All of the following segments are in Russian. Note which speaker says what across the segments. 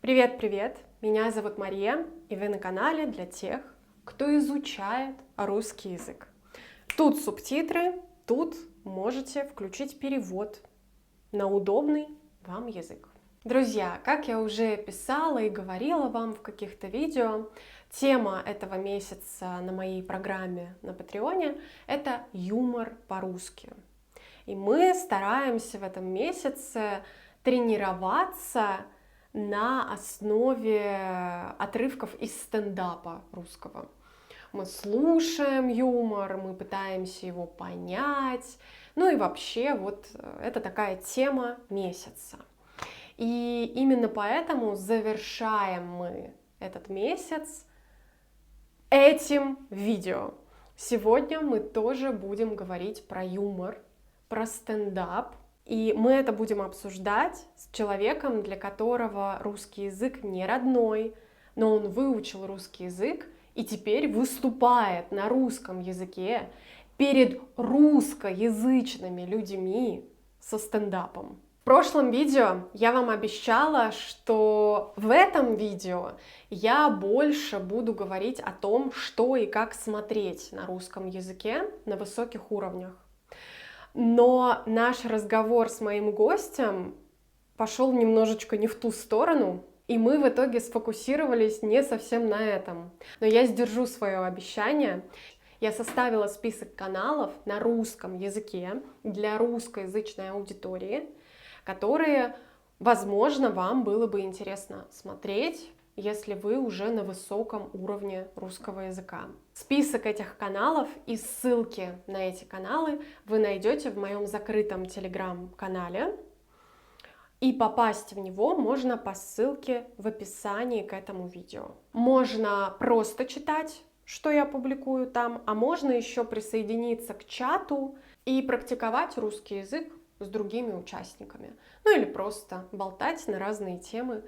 Speaker 1: Привет-привет! Меня зовут Мария, и вы на канале для тех, кто изучает русский язык. Тут субтитры, тут можете включить перевод на удобный вам язык. Друзья, как я уже писала и говорила вам в каких-то видео, тема этого месяца на моей программе на Патреоне — это юмор по-русски. И мы стараемся в этом месяце тренироваться на основе отрывков из стендапа русского. Мы слушаем юмор, мы пытаемся его понять. Ну и вообще вот это такая тема месяца. И именно поэтому завершаем мы этот месяц этим видео. Сегодня мы тоже будем говорить про юмор, про стендап. И мы это будем обсуждать с человеком, для которого русский язык не родной, но он выучил русский язык и теперь выступает на русском языке перед русскоязычными людьми со стендапом. В прошлом видео я вам обещала, что в этом видео я больше буду говорить о том, что и как смотреть на русском языке на высоких уровнях. Но наш разговор с моим гостем пошел немножечко не в ту сторону, и мы в итоге сфокусировались не совсем на этом. Но я сдержу свое обещание. Я составила список каналов на русском языке для русскоязычной аудитории, которые, возможно, вам было бы интересно смотреть, если вы уже на высоком уровне русского языка. Список этих каналов и ссылки на эти каналы вы найдете в моем закрытом телеграм-канале. И попасть в него можно по ссылке в описании к этому видео. Можно просто читать, что я публикую там, а можно еще присоединиться к чату и практиковать русский язык с другими участниками. Ну или просто болтать на разные темы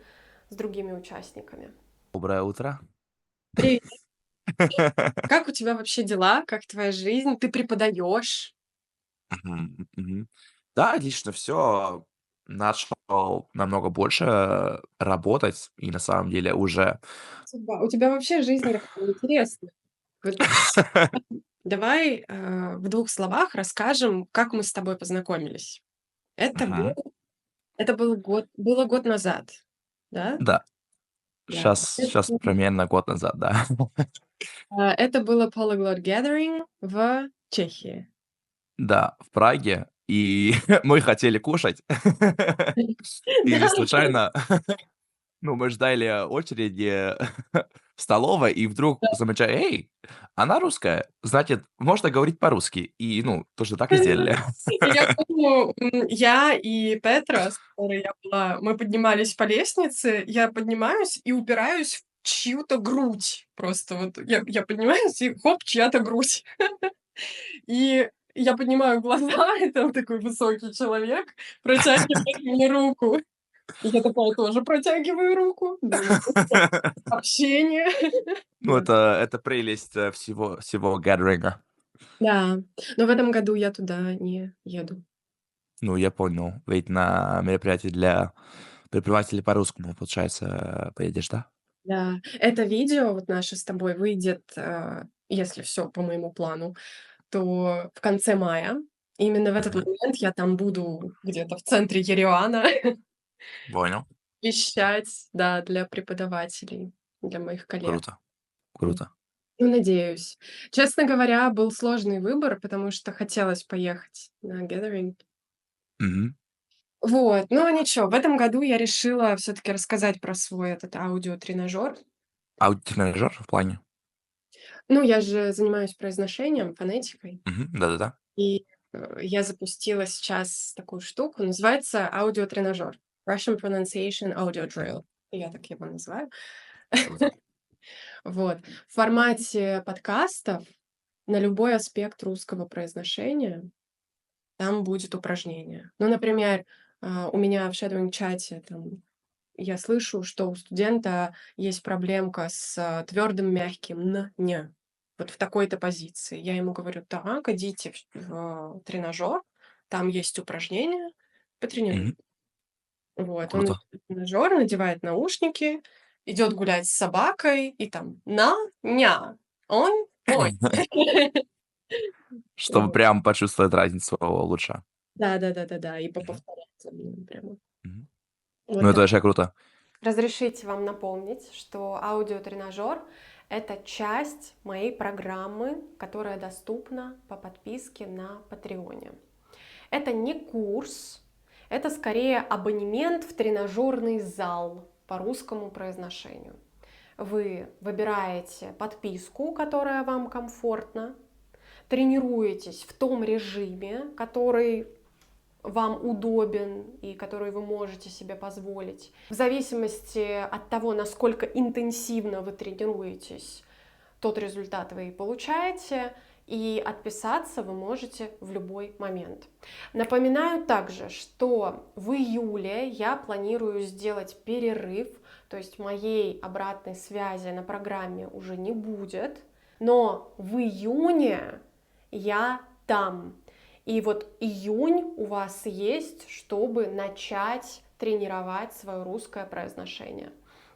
Speaker 1: с другими участниками.
Speaker 2: Доброе утро.
Speaker 1: Привет. Как у тебя вообще дела? Как твоя жизнь? Ты преподаешь?
Speaker 2: Мгм. Да, отлично все. Начал намного больше работать, и на самом деле уже
Speaker 1: Судьба. У тебя вообще жизнь такая интересная. Вот давай в двух словах расскажем, как мы с тобой познакомились. Это был,
Speaker 2: Мгм.
Speaker 1: это был было год назад, да?
Speaker 2: Да,
Speaker 1: Да.
Speaker 2: сейчас примерно год назад, да.
Speaker 1: Это было Polyglot Gathering в Чехии.
Speaker 2: Да, в Праге, и мы хотели кушать, и
Speaker 1: Да,
Speaker 2: случайно, ну, мы ждали очереди в столовой, и вдруг замечаю: "Эй, она русская, значит, можно говорить по-русски". И, ну, тоже так и
Speaker 1: да.
Speaker 2: сделали.
Speaker 1: Я помню, я и Петра, с которой я была, мы поднимались по лестнице, я поднимаюсь и упираюсь в чью-то грудь. Просто вот я поднимаюсь, и хоп, чья-то грудь. И я поднимаю глаза, и там такой высокий человек протягивает мне руку. И я такая тоже протягиваю руку. Думаю, ну всё, общение.
Speaker 2: Ну,
Speaker 1: Да.
Speaker 2: это прелесть, всего гаттеринга.
Speaker 1: Да, но в этом году я туда не еду.
Speaker 2: Ну, я понял. Ведь на мероприятие для преподавателей по-русскому, получается, поедешь, да?
Speaker 1: Да, это видео вот наше с тобой выйдет, если все по моему плану, то в конце мая. Именно в этот
Speaker 2: Мгм.
Speaker 1: момент я там буду где-то в центре Еревана
Speaker 2: Понял.
Speaker 1: вещать, да, для преподавателей, для моих коллег.
Speaker 2: Круто,
Speaker 1: М.
Speaker 2: круто.
Speaker 1: Ну, надеюсь. Честно говоря, был сложный выбор, потому что хотелось поехать на gathering.
Speaker 2: Мгм.
Speaker 1: Вот, но ничего, в этом году я решила все таки рассказать про свой этот аудиотренажер.
Speaker 2: Аудиотренажёр в плане?
Speaker 1: Ну, я же занимаюсь произношением, фонетикой.
Speaker 2: Мгм. Да-да-да.
Speaker 1: И, я запустила сейчас такую штуку, называется аудиотренажер. Russian Pronunciation Audio Drill. Я так его называю.
Speaker 2: Круто.
Speaker 1: Вот. В формате подкастов на любой аспект русского произношения там будет упражнение. Ну, например, у меня в шадоуинг-чате там я слышу, что у студента есть проблемка с твердым мягким "н", "ня". Вот в такой-то позиции. Я ему говорю: "Так, идите в тренажер, там есть упражнения, потренируй".
Speaker 2: Мгм.
Speaker 1: Вот, он идет
Speaker 2: Круто.
Speaker 1: в тренажер, надевает наушники, идет гулять с собакой и там на, ня, он, ой.
Speaker 2: Чтобы
Speaker 1: Вот.
Speaker 2: прям почувствовать разницу лучше.
Speaker 1: Да-да-да-да-да, и
Speaker 2: Мгм.
Speaker 1: повторять за мной прямо.
Speaker 2: Мгм. Ну,
Speaker 1: Вот
Speaker 2: это
Speaker 1: так.
Speaker 2: вообще круто.
Speaker 1: Разрешите вам напомнить, что аудиотренажер — это часть моей программы, которая доступна по подписке на Патреоне. Это не курс, это скорее абонемент в тренажерный зал по русскому произношению. Вы выбираете подписку, которая вам комфортна, тренируетесь в том режиме, который вам удобен и который вы можете себе позволить. В зависимости от того, насколько интенсивно вы тренируетесь, тот результат вы и получаете, и отписаться вы можете в любой момент. Напоминаю также, что в июле я планирую сделать перерыв, то есть моей обратной связи на программе уже не будет, но в июне я там. И вот июнь у вас есть, чтобы начать тренировать свое русское произношение.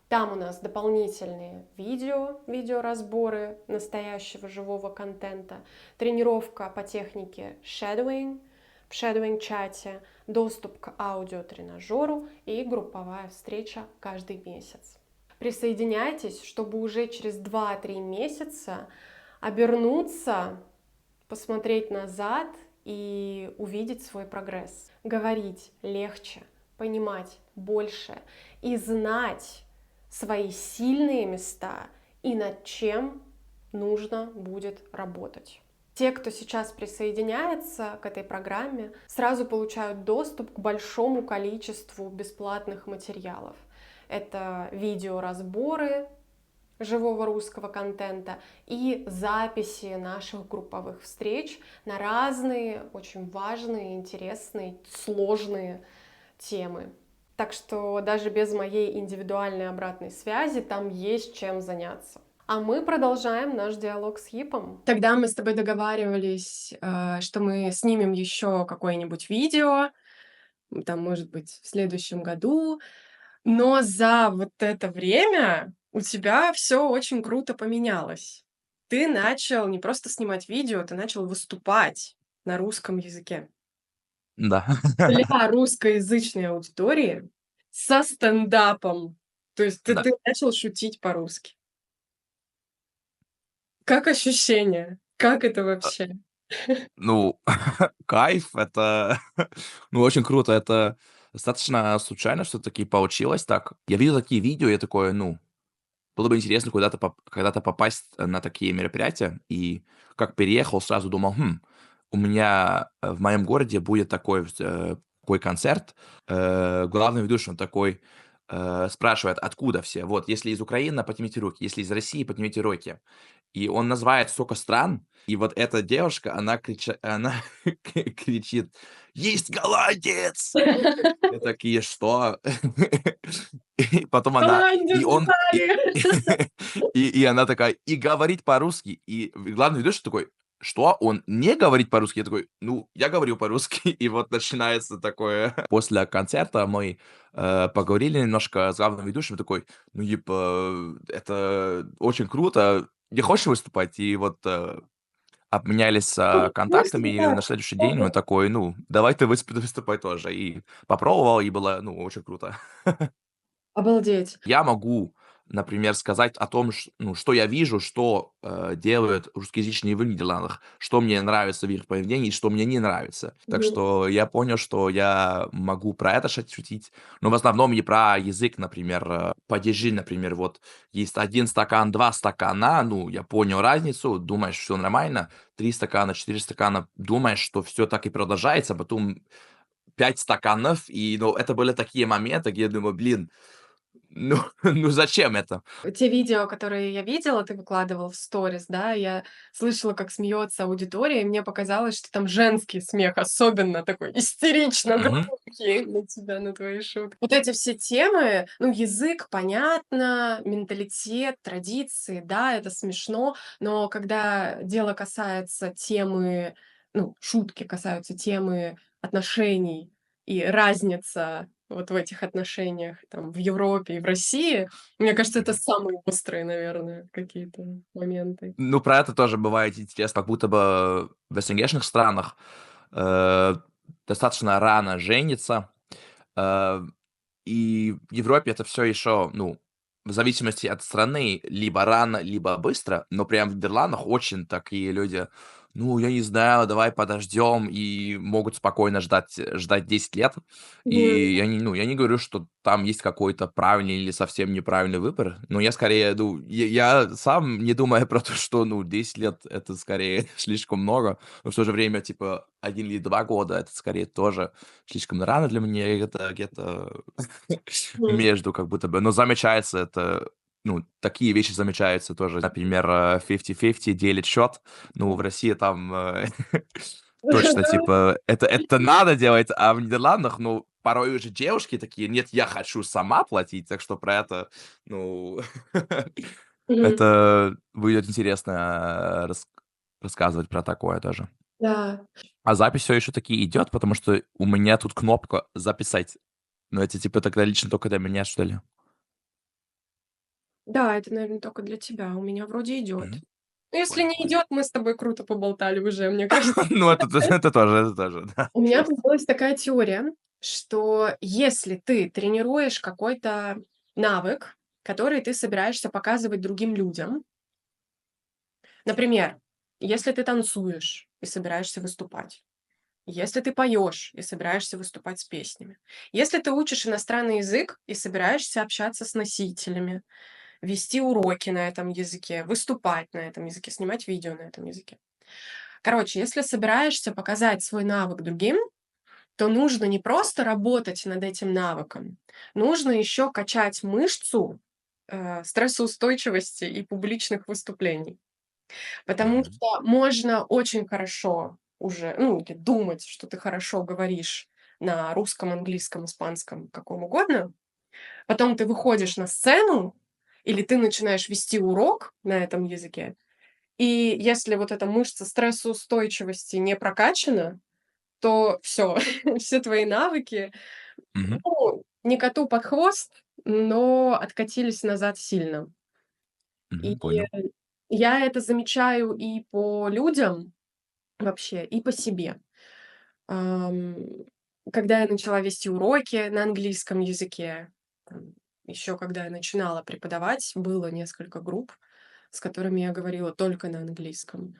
Speaker 1: Там у нас дополнительные видеоразборы настоящего живого контента, тренировка по технике shadowing в shadowing-чате, доступ к аудиотренажеру и групповая встреча каждый месяц. Присоединяйтесь, чтобы уже через 2-3 месяца обернуться, посмотреть назад и увидеть свой прогресс. Говорить легче, понимать больше и знать свои сильные места и над чем нужно будет работать. Те, кто сейчас присоединяется к этой программе, сразу получают доступ к большому количеству бесплатных материалов. Это видеоразборы живого русского контента и записи наших групповых встреч на разные, очень важные, интересные, сложные темы. Так что даже без моей индивидуальной обратной связи там есть чем заняться. А мы продолжаем наш диалог с Хипом. Тогда мы с тобой договаривались, что мы снимем еще какое-нибудь видео, там, может быть, в следующем году. Но за вот это время у тебя все очень круто поменялось. Ты начал не просто снимать видео, ты начал выступать на русском языке
Speaker 2: Да.
Speaker 1: для русскоязычной аудитории со стендапом. То есть ты
Speaker 2: Да.
Speaker 1: ты начал шутить по-русски. Как ощущение? Как это вообще?
Speaker 2: Ну, кайф, это, ну, очень круто. Это достаточно случайно, что таки получилось так. Я видел такие видео, я такой, ну, было бы интересно куда-то когда-то попасть на такие мероприятия. И как переехал, сразу думал: у меня, в моем городе будет такой концерт". Главный ведущий, он такой, спрашивает: "Откуда все?" Вот, если из Украины, поднимите руки, если из России, поднимите руки. И он называет столько стран, и вот эта девушка, она кричит: "Есть голландец!" Все такие: "Что?" И потом она
Speaker 1: Голландец
Speaker 2: и
Speaker 1: в
Speaker 2: он
Speaker 1: Италии!
Speaker 2: и она такая: "И говорит по-русски". И главный ведущий такой: "Что? Он не говорит по-русски?" Я такой: "Ну, я говорю по-русски". И вот начинается такое. После концерта мы, поговорили немножко с главным ведущим. Такой: "Ну, типа, это очень круто. Не хочешь выступать?" И вот, обменялись, контактами, и на следующий день он такой: "Ну, давай ты выступай тоже". И попробовал, и было, ну, очень круто.
Speaker 1: Обалдеть.
Speaker 2: Я могу, например, сказать о том, ну, что я вижу, что, делают русскоязычные в Нидерландах, что мне нравится в их поведении и что мне не нравится. Так
Speaker 1: Мгм.
Speaker 2: что я понял, что я могу про это шутить, но в основном не про язык, например, падежи, например, вот есть один стакан, 2 стакана, ну, я понял разницу, думаешь, все нормально, 3 стакана, 4 стакана, думаешь, что все так и продолжается, а потом 5 стаканов, и, ну, это были такие моменты, где я думаю: "Блин, ну ну зачем это?"
Speaker 1: Те видео, которые я видела, ты выкладывал в сторис, да, я слышала, как смеется аудитория, и мне показалось, что там женский смех особенно такой истерично
Speaker 2: Мгм.
Speaker 1: громкий на тебя, на твои шутки. Вот эти все темы, ну, язык, понятно, менталитет, традиции, да, это смешно, но когда дело касается темы, ну, шутки касаются темы отношений и разница вот в этих отношениях, там, в Европе и в России. Мне кажется, это
Speaker 2: Мгм.
Speaker 1: самые острые, наверное, какие-то моменты.
Speaker 2: Ну, про это тоже бывает интересно, как будто бы в СНГшных странах, э, достаточно рано женится. Э, и в Европе это все еще, ну, в зависимости от страны, либо рано, либо быстро, но прям в Нидерландах очень такие люди: "Ну, я не знаю, давай подождем", и могут спокойно ждать 10 лет. И я не говорю, что там есть какой-то правильный или совсем неправильный выбор, но я скорее, ну, я сам не думаю про то, что, ну, 10 лет — это скорее слишком много, но в то же время, типа, 1 или 2 года — это скорее тоже слишком рано для меня, и это где-то
Speaker 1: Мгм.
Speaker 2: между как будто бы. Но замечается это, ну, такие вещи замечаются тоже. Например, 50-50 делит счет. Ну, в России там, точно, типа, это надо делать, а в Нидерландах, ну, порой уже девушки такие: "Нет, я хочу сама платить". Так что про это, ну,
Speaker 1: Мгм.
Speaker 2: это будет интересно, рассказывать про такое тоже.
Speaker 1: Да.
Speaker 2: А запись все еще таки идет, потому что у меня тут кнопка "записать". Но это, типа, тогда лично только для меня, что ли?
Speaker 1: Да, это, наверное, только для тебя. У меня вроде идет.
Speaker 2: Мгм.
Speaker 1: Ну, если
Speaker 2: Понял,
Speaker 1: не
Speaker 2: понял.
Speaker 1: идет, мы с тобой круто поболтали уже, мне кажется.
Speaker 2: Ну, это тоже, да.
Speaker 1: У меня появилась такая теория, что если ты тренируешь какой-то навык, который ты собираешься показывать другим людям, например, если ты танцуешь и собираешься выступать, если ты поешь и собираешься выступать с песнями, если ты учишь иностранный язык и собираешься общаться с носителями, вести уроки на этом языке, выступать на этом языке, снимать видео на этом языке. Короче, если собираешься показать свой навык другим, то нужно не просто работать над этим навыком, нужно еще качать мышцу стрессоустойчивости и публичных выступлений. Потому
Speaker 2: Мгм.
Speaker 1: что можно очень хорошо уже, ну, или думать, что ты хорошо говоришь на русском, английском, испанском, каком угодно. Потом ты выходишь на сцену, или ты начинаешь вести урок на этом языке. И если вот эта мышца стрессоустойчивости не прокачана, то все, все твои навыки,
Speaker 2: Мгм.
Speaker 1: ну, не коту под хвост, но откатились назад сильно. И
Speaker 2: Мгм. Понял.
Speaker 1: я это замечаю и по людям вообще, и по себе. Ам, Когда я начала вести уроки на английском языке, еще когда я начинала преподавать, было несколько групп, с которыми я говорила только на английском.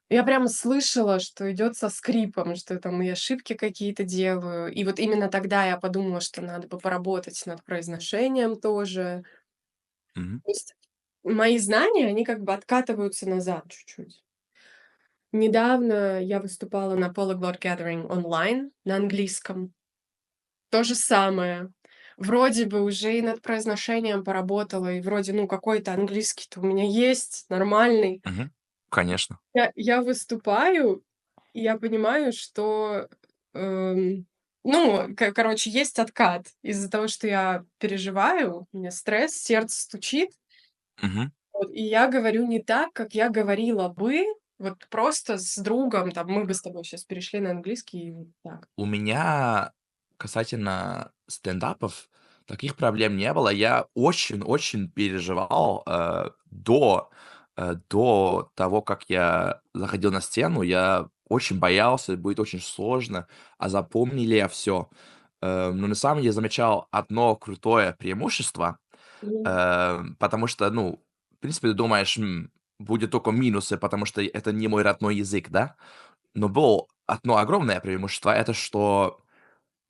Speaker 1: Я прямо слышала, что идет со скрипом, что там и ошибки какие-то делаю. И вот именно тогда я подумала, что надо бы поработать над произношением тоже.
Speaker 2: Мгм.
Speaker 1: То есть мои знания, они как бы откатываются назад чуть-чуть. Недавно я выступала на Polyglot Gathering онлайн на английском. То же самое. Вроде бы уже и над произношением поработала, и вроде, ну, какой-то английский-то у меня есть, нормальный.
Speaker 2: Мгм. Конечно.
Speaker 1: Я выступаю, и я понимаю, что, ну, короче, есть откат из-за того, что я переживаю, у меня стресс, сердце стучит.
Speaker 2: Мгм.
Speaker 1: Вот, и я говорю не так, как я говорила бы, вот просто с другом, там, мы бы с тобой сейчас перешли на английский и вот так.
Speaker 2: У меня касательно стендапов таких проблем не было. Я очень-очень переживал, до того, как я заходил на сцену. Я очень боялся, будет очень сложно, а запомнили ли я всё. Но на самом деле замечал одно крутое преимущество.
Speaker 1: Мгм.
Speaker 2: Потому что, ну, в принципе, ты думаешь: будет только минусы, потому что это не мой родной язык, да? Но было одно огромное преимущество — это что,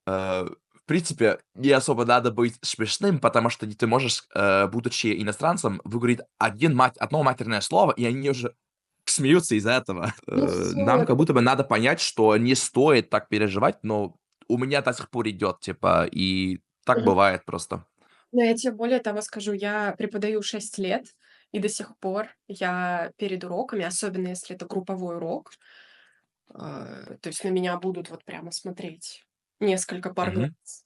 Speaker 2: в принципе, не особо надо быть смешным, потому что ты можешь, будучи иностранцем, выговорить одно матерное слово, и они уже смеются из-за этого.
Speaker 1: Ну всё,
Speaker 2: Нам как будто бы надо понять, что не стоит так переживать, но у меня до сих пор идет, типа, и так
Speaker 1: мгм.
Speaker 2: бывает просто.
Speaker 1: Но я тебе более того скажу, я преподаю 6 лет, и до сих пор я перед уроками, особенно если это групповой урок, то есть на меня будут вот прямо смотреть несколько пар
Speaker 2: Мгм,
Speaker 1: глаз.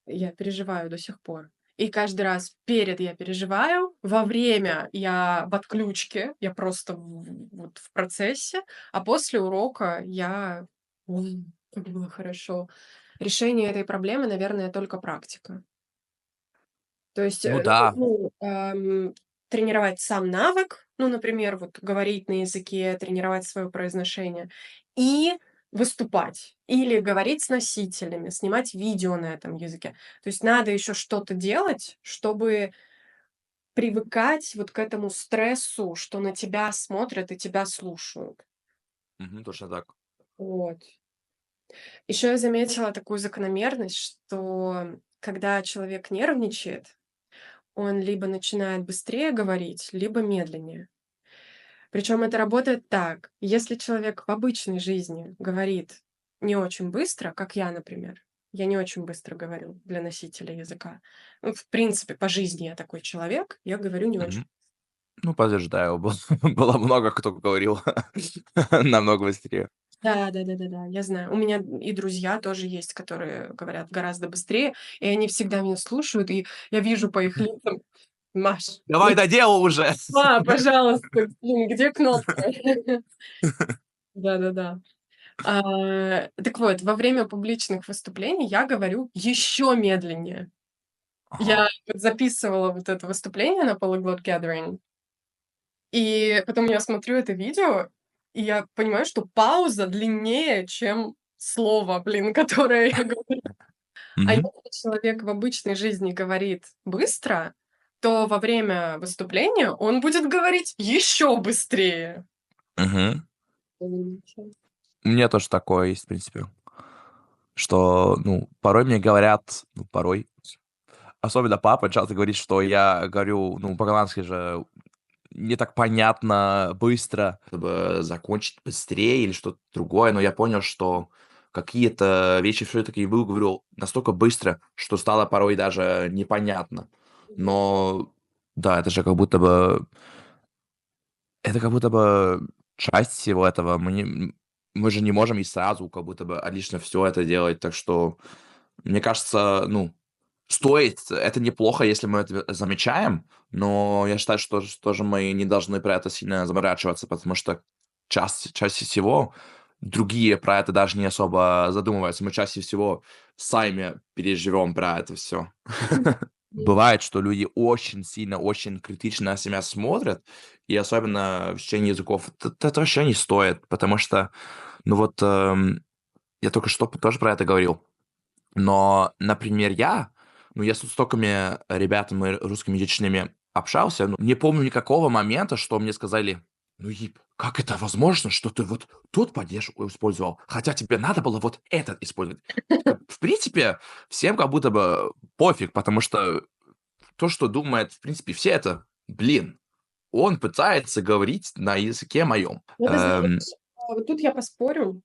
Speaker 1: Я переживаю до сих пор. И каждый раз перед я переживаю, во время я в отключке, я просто вот в процессе, а после урока я: "Ой, как было хорошо". решение этой проблемы, наверное, только практика. То есть,
Speaker 2: Ну да.
Speaker 1: тренировать сам навык, ну, например, вот говорить на языке, тренировать свое произношение и выступать или говорить с носителями, снимать видео на этом языке. То есть надо еще что-то делать, чтобы привыкать вот к этому стрессу, что на тебя смотрят и тебя слушают.
Speaker 2: Мгм, точно так.
Speaker 1: Вот. Еще я заметила такую закономерность, что когда человек нервничает, он либо начинает быстрее говорить, либо медленнее. Причем это работает так: если человек в обычной жизни говорит не очень быстро, как я, например, я не очень быстро говорю для носителя языка. Ну, в принципе, по жизни я такой человек, я говорю не очень.
Speaker 2: Мгм. Ну, подтверждаю, было много кто говорил намного быстрее.
Speaker 1: Да, да-да-да-да, я знаю. У меня и друзья тоже есть, которые говорят гораздо быстрее, и они всегда меня слушают, и я вижу по их лицам: "Маш,
Speaker 2: Давай доделал уже!
Speaker 1: пожалуйста, блин, где кнопка?" Да-да-да. Так вот, во время публичных выступлений я говорю еще медленнее. Я
Speaker 2: Ага.
Speaker 1: вот записывала вот это выступление на Polyglot Gathering, и потом я смотрю это видео, и я понимаю, что пауза длиннее, чем слово, блин, которое я говорю. А
Speaker 2: Мгм,
Speaker 1: если человек в обычной жизни говорит быстро, то во время выступления он будет говорить еще быстрее.
Speaker 2: мгм. У меня тоже такое есть, в принципе, что, ну, порой мне говорят, ну, порой, особенно папа часто говорит, что я говорю, ну, по-голландски же не так понятно, быстро, чтобы закончить быстрее или что-то другое, но я понял, что какие-то вещи все-таки выговорил настолько быстро, что стало порой даже непонятно.
Speaker 1: Мгм.
Speaker 2: Но да, это как будто бы часть всего этого. Мы же не можем и сразу как будто бы лично все это делать. Так что, мне кажется, ну, стоит. Это неплохо, если мы это замечаем, но я считаю, что тоже мы не должны про это сильно заморачиваться, потому что чаще всего другие про это даже не особо задумываются. Мы чаще всего сами переживем про это все.
Speaker 1: Мгм.
Speaker 2: Бывает, что люди очень сильно, очень критично на себя смотрят, и особенно в изучении языков. Это вообще не стоит, потому что, ну вот, я только что тоже про это говорил. Но, например, ну, я с столькими ребятами русскоязычными общался, ну, не помню никакого момента, что мне сказали: "Ну, Ип, как это возможно, что ты вот тут падеж использовал, хотя тебе надо было вот этот использовать?" В принципе, всем как будто бы пофиг, потому что то, что думают, в принципе, все, это: "Блин, он пытается говорить на языке моем".
Speaker 1: Ну, ты знаешь, вот тут я поспорю.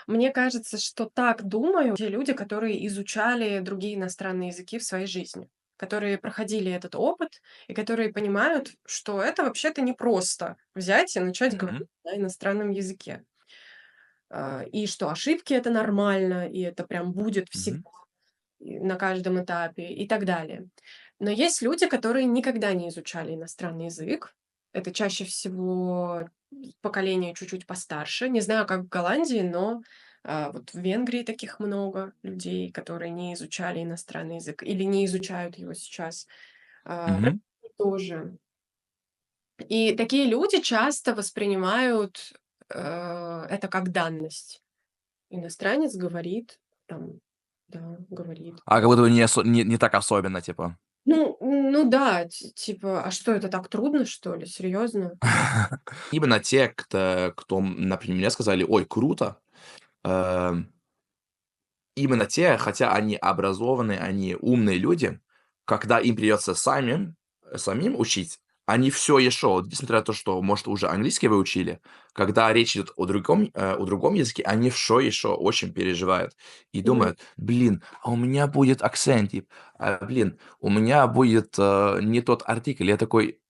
Speaker 1: Мне кажется, что так думают те люди, которые изучали другие иностранные языки в своей жизни, которые проходили этот опыт и которые понимают, что это вообще-то непросто взять и начать
Speaker 2: Мгм,
Speaker 1: говорить на иностранном языке. И что ошибки — это нормально, и это прям будет всегда
Speaker 2: мгм,
Speaker 1: и на каждом этапе и так далее. Но есть люди, которые никогда не изучали иностранный язык. Это чаще всего поколение чуть-чуть постарше. Не знаю, как в Голландии, но вот в Венгрии таких много людей, которые не изучали иностранный язык или не изучают его сейчас. В
Speaker 2: мгм.
Speaker 1: России тоже. И такие люди часто воспринимают это как данность. Иностранец говорит, там, да, говорит.
Speaker 2: А как будто бы не так особенно, типа.
Speaker 1: Ну да, типа, а что, это так трудно, что ли? Серьезно?
Speaker 2: Именно те, кто, например, мне сказали: "Ой, круто". Эм, Именно те, хотя они образованные, они умные люди, когда им придется самим учить, они все еще, вот несмотря на то, что, может, уже английский выучили, когда речь идет о другом языке, они все еще очень переживают и
Speaker 1: Мгм.
Speaker 2: думают: "Блин, а у меня будет акцентик, блин, у меня будет, не тот артикль". Я такой: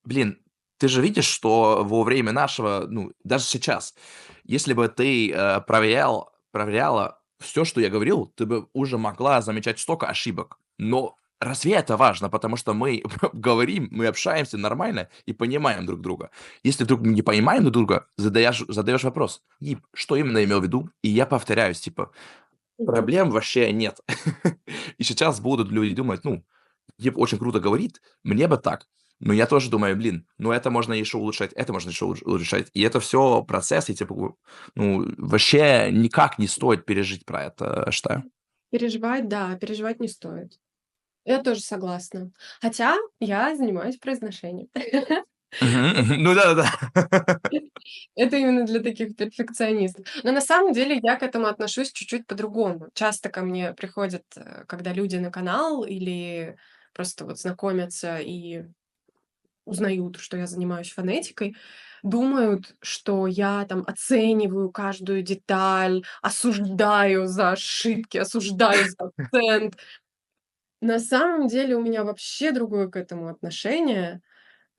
Speaker 2: "Блин, ты же видишь, что во время нашего, ну, даже сейчас, если бы ты, проверяла все, что я говорил, ты бы уже могла замечать столько ошибок. Но разве это важно? Потому что мы говорим, мы общаемся нормально и понимаем друг друга. Если вдруг мы не понимаем друг друга, задаешь вопрос: "И что именно имел в виду?" И я повторяюсь, типа.
Speaker 1: Мгм.
Speaker 2: проблем вообще нет. И сейчас будут люди думать, ну, Еп очень круто говорит, мне бы так. Но я тоже думаю, блин, ну это можно еще улучшать, это можно еще улучшать. И это все процесс, и типа, ну, вообще никак не стоит пережить про это, считаю.
Speaker 1: Переживать, да, переживать не стоит. Я тоже согласна. Хотя я занимаюсь произношением.
Speaker 2: Мгм, мгм. Ну да-да-да.
Speaker 1: Это именно для таких перфекционистов. Но на самом деле я к этому отношусь чуть-чуть по-другому. Часто ко мне приходят, когда люди на канал или просто вот знакомятся и узнают, что я занимаюсь фонетикой, думают, что я там оцениваю каждую деталь, осуждаю за ошибки, осуждаю за акцент. На самом деле у меня вообще другое к этому отношение.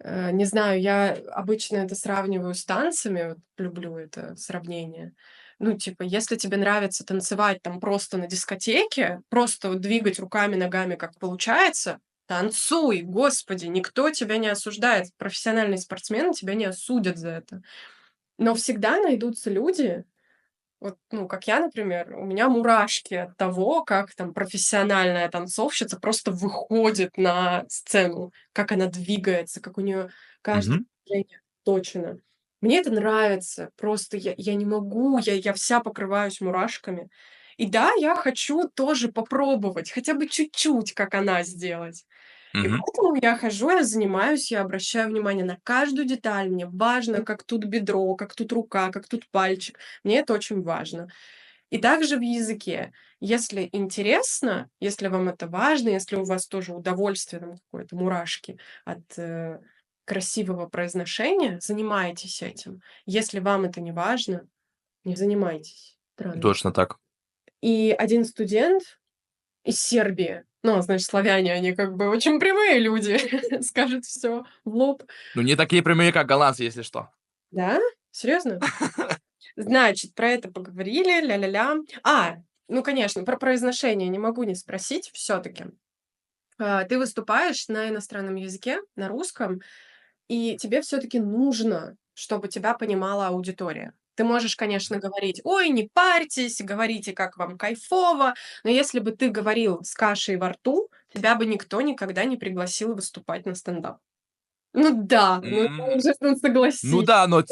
Speaker 1: Не знаю, я обычно это сравниваю с танцами, вот люблю это сравнение. Ну, типа, если тебе нравится танцевать там просто на дискотеке, просто вот двигать руками, ногами, как получается, танцуй, господи, никто тебя не осуждает. Профессиональные спортсмены тебя не осудят за это. Но всегда найдутся люди, вот, ну, как я, например, у меня мурашки от того, как там профессиональная танцовщица просто выходит на сцену, как она двигается, как у нее каждое
Speaker 2: Мгм,
Speaker 1: движение точно. Мне это нравится, просто я не могу, я вся покрываюсь мурашками. И да, я хочу тоже попробовать, хотя бы чуть-чуть, как она сделать. И
Speaker 2: мгм,
Speaker 1: поэтому я хожу, я занимаюсь, я обращаю внимание на каждую деталь. Мне важно, как тут бедро, как тут рука, как тут пальчик. Мне это очень важно. И также в языке. Если интересно, если вам это важно, если у вас тоже удовольствие, там какое-то мурашки от красивого произношения, занимайтесь этим. Если вам это не важно, не занимайтесь. Странно.
Speaker 2: точно так.
Speaker 1: И один студент из Сербии, ну, значит, славяне, они как бы очень прямые люди, скажут все в лоб.
Speaker 2: Ну, не такие прямые, как голландцы, если что.
Speaker 1: Да? Серьезно? Значит, про это поговорили, ля-ля-ля. Ну, конечно, про произношение не могу не спросить все таки. Ты выступаешь на иностранном языке, на русском, и тебе все таки нужно, чтобы тебя понимала аудитория. Ты можешь, конечно, говорить: "Ой, не парьтесь, говорите, как вам кайфово". Но если бы ты говорил с кашей во рту, тебя бы никто никогда не пригласил выступать на стендап. Ну да, ну это
Speaker 2: М,
Speaker 1: уже, ну,
Speaker 2: ну
Speaker 1: согласись.
Speaker 2: да, но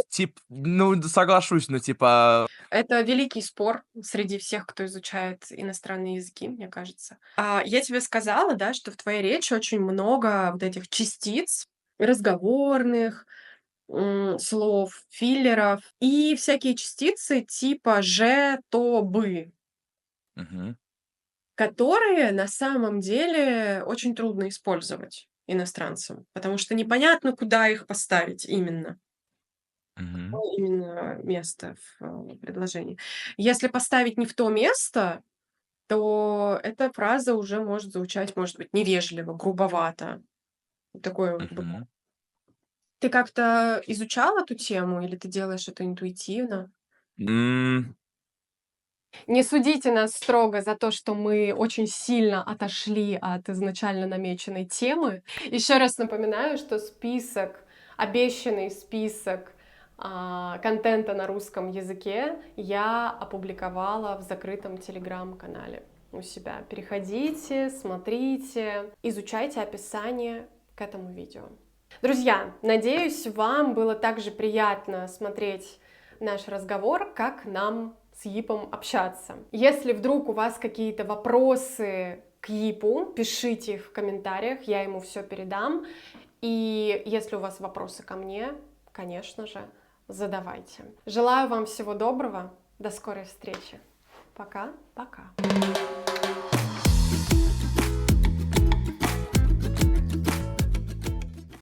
Speaker 2: ну, соглашусь, но типа
Speaker 1: Это великий спор среди всех, кто изучает иностранные языки, мне кажется. Я тебе сказала, да, что в твоей речи очень много вот этих частиц разговорных, слов, филлеров и всякие частицы типа "же", "то", "бы",
Speaker 2: Мгм,
Speaker 1: которые на самом деле очень трудно использовать иностранцам, потому что непонятно, куда их поставить именно.
Speaker 2: мгм,
Speaker 1: Какое именно место в, предложении. Если поставить не в то место, то эта фраза уже может звучать, может быть, невежливо, грубовато. Вот такое вот бывает.
Speaker 2: мгм.
Speaker 1: Ты как-то изучал эту тему или ты делаешь это интуитивно?
Speaker 2: М,
Speaker 1: Не судите нас строго за то, что мы очень сильно отошли от изначально намеченной темы. Еще раз напоминаю, что обещанный список контента на русском языке я опубликовала в закрытом телеграм-канале у себя. Переходите, смотрите, изучайте описание к этому видео. Друзья, надеюсь, вам было так же приятно смотреть наш разговор, как нам с Йипом общаться. Если вдруг у вас какие-то вопросы к Йипу, пишите их в комментариях, я ему все передам. И если у вас вопросы ко мне, конечно же, задавайте. Желаю вам всего доброго, до скорой встречи. Пока-пока.